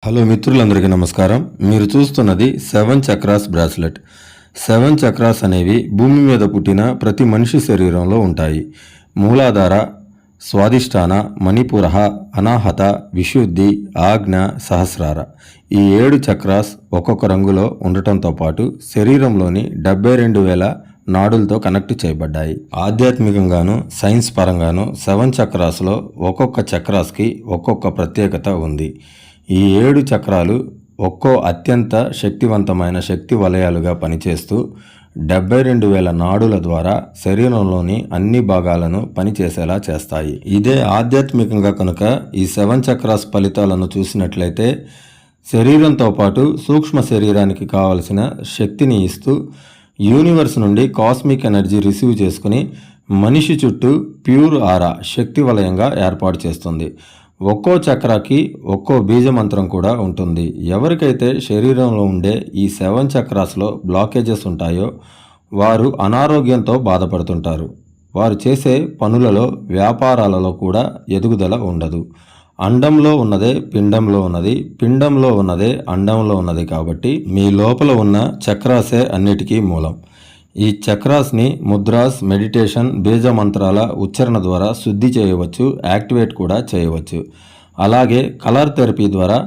Hello మిత్రులందరికీ నమస్కారం. మీరు చూస్తున్నది 7 చక్రాస్ బ్రాస్లెట్. 7 చక్రాస్ అనేవి భూమి మీద పుట్టిన ప్రతి మనిషి శరీరంలో ఉంటాయి. మూలాధార, స్వాదిష్టాన, మణిపురః, అనాహత, విశుద్ధి, ఆజ్ఞ, సహస్రార. ఈ 7 చక్రాస్ ఒక్కొక్క రంగులో ఉండటంతో పాటు శరీరంలోని 72,000 నాడులతో కనెక్ట్ చేయబడ్డాయి. ఆధ్యాత్మికంగాను సైన్స్ పరంగాను 7 చక్రాస్లో ఒక్కొక్క చక్రాస్కి ఒక్కొక్క ప్రత్యేకత ఉంది. ఈ 7 చక్రాలు ఒక్కో అత్యంత శక్తివంతమైన శక్తి వలయాలుగా పనిచేస్తూ 72,000 నాడుల ద్వారా శరీరంలోని అన్ని భాగాలను పనిచేసేలా చేస్తాయి. ఇదే ఆధ్యాత్మికంగా కనుక ఈ 7 చక్రాస్ ఫలితాలను చూసినట్లయితే శరీరంతో పాటు సూక్ష్మ శరీరానికి కావలసిన శక్తిని ఇస్తూ యూనివర్స్ నుండి కాస్మిక్ ఎనర్జీ రిసీవ్ చేసుకుని మనిషి చుట్టూ ప్యూర్ ఆరా శక్తి వలయంగా ఏర్పాటు చేస్తుంది. ఒక్కో చక్రాకి ఒక్కో బీజమంత్రం కూడా ఉంటుంది. ఎవరికైతే శరీరంలో ఉండే ఈ 7 చక్రాస్లో బ్లాకేజెస్ ఉంటాయో వారు అనారోగ్యంతో బాధపడుతుంటారు. వారు చేసే పనులలో, వ్యాపారాలలో కూడా ఎదుగుదల ఉండదు. అండంలో ఉన్నదే పిండంలో ఉన్నది, పిండంలో ఉన్నదే అండంలో ఉన్నది. కాబట్టి మీ లోపల ఉన్న చక్రాసే అన్నిటికీ మూలం. ఈ చక్రాస్ని ముద్రాస్, మెడిటేషన్, బీజ మంత్రాల ఉచ్చారణ ద్వారా శుద్ధి చేయవచ్చు, యాక్టివేట్ కూడా చేయవచ్చు. అలాగే కలర్ థెరపీ ద్వారా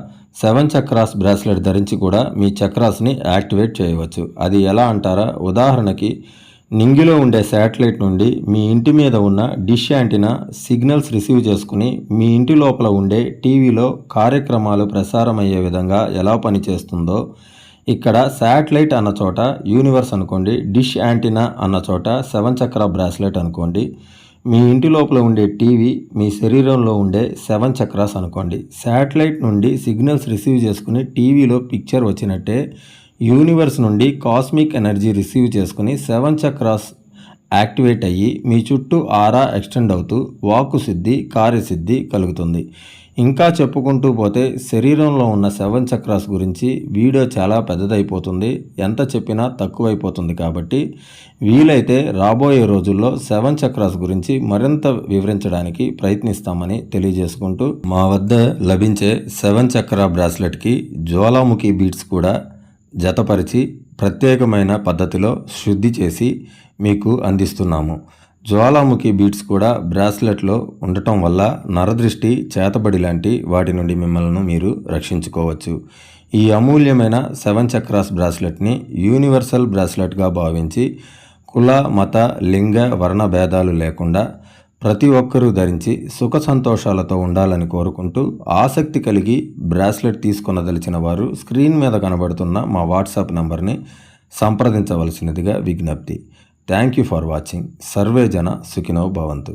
7 చక్రాస్ బ్రాస్లెట్ ధరించి కూడా మీ చక్రాస్ని యాక్టివేట్ చేయవచ్చు. అది ఎలా అంటారా? ఉదాహరణకి నింగిలో ఉండే శాటిలైట్ నుండి మీ ఇంటి మీద ఉన్న డిష్ యాంటీనా సిగ్నల్స్ రిసీవ్ చేసుకుని మీ ఇంటి లోపల ఉండే టీవీలో కార్యక్రమాలు ప్రసారమయ్యే విధంగా ఎలా పనిచేస్తుందో ఇక్కడ శాటిలైట్ అన్న చోట యూనివర్స్ అనుకోండి, డిష్ యాంటీనా అన్న చోట 7 చక్ర బ్రాస్లెట్ అనుకోండి. మీ ఇంటి లోపల ఉండే టీవీ మీ శరీరంలో ఉండే 7 చక్రాస్ అనుకోండి. శాటిలైట్ నుండి సిగ్నల్స్ రిసీవ్ చేసుకుని టీవీలో పిక్చర్ వచ్చినట్టే యూనివర్స్ నుండి కాస్మిక్ ఎనర్జీ రిసీవ్ చేసుకుని 7 చక్రాస్ యాక్టివేట్ అయ్యి మీ చుట్టూ ఆరా ఎక్స్టెండ్ అవుతూ వాక్కు సిద్ధి, కార్యసిద్ధి కలుగుతుంది. ఇంకా చెప్పుకుంటూ పోతే శరీరంలో ఉన్న 7 చక్రాస్ గురించి వీడియో చాలా పెద్దదైపోతుంది, ఎంత చెప్పినా తక్కువైపోతుంది. కాబట్టి వీలైతే రాబోయే రోజుల్లో 7 చక్రాస్ గురించి మరింత వివరించడానికి ప్రయత్నిస్తామని తెలియజేసుకుంటూ మా వద్ద లభించే 7 చక్ర బ్రాస్లెట్కి జ్వాలాముఖి బీడ్స్ కూడా జతపరిచి ప్రత్యేకమైన పద్ధతిలో శుద్ధి చేసి మీకు అందిస్తున్నాము. జ్వాలాముఖి బీడ్స్ కూడా బ్రాస్లెట్లో ఉండటం వల్ల నరదృష్టి, చేతబడి లాంటి వాటి నుండి మిమ్మల్ని మీరు రక్షించుకోవచ్చు. ఈ అమూల్యమైన 7 చక్రాస్ బ్రాస్లెట్ని యూనివర్సల్ బ్రాస్లెట్గా భావించి కుల, మత, లింగ, వర్ణ భేదాలు లేకుండా ప్రతి ఒక్కరూ ధరించి సుఖ సంతోషాలతో ఉండాలని కోరుకుంటూ ఆసక్తి కలిగి బ్రాస్లెట్ తీసుకొనదలిచిన వారు స్క్రీన్ మీద కనబడుతున్న మా వాట్సాప్ నంబర్ని సంప్రదించవలసినదిగా విజ్ఞప్తి. Thank you for watching. Survey జన సుఖినో భవంతు.